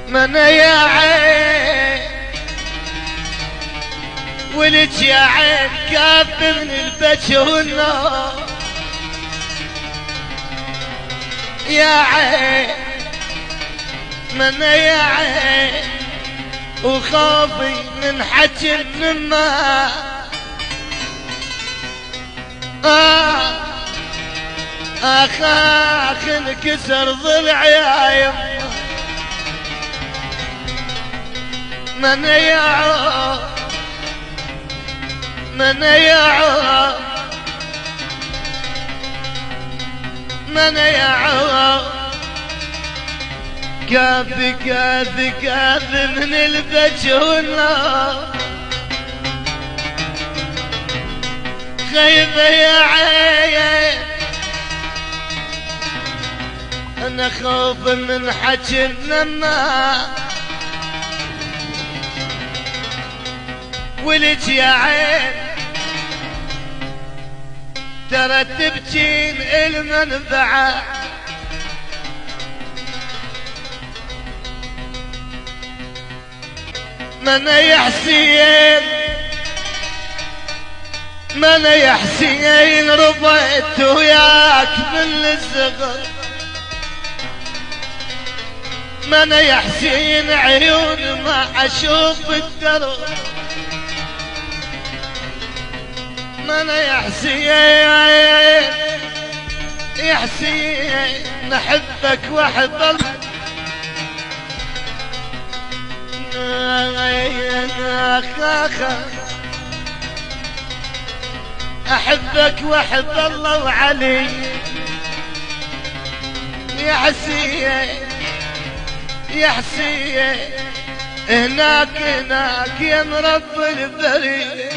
من يا عين ولك يا عين كاب من البكي والنار يا عين من يا عين وخافي من حكي النما اخ انكسر ضلع يا يما من يعوف من يعوف من يعوف كافي كافي كافي من البكي والنار خايفة يا عين انا خوف من حكي النما ولك يا عين ترى تبكين المنفعة من يحسين من يحسين رضيت وياك من الصغر من يحسين عيون ما اشوف الدرب من يحسين يحسين نحبك واحب الله احبك واحب الله وعلي يا حسين يا حسين هناك هناك يا مرب البريد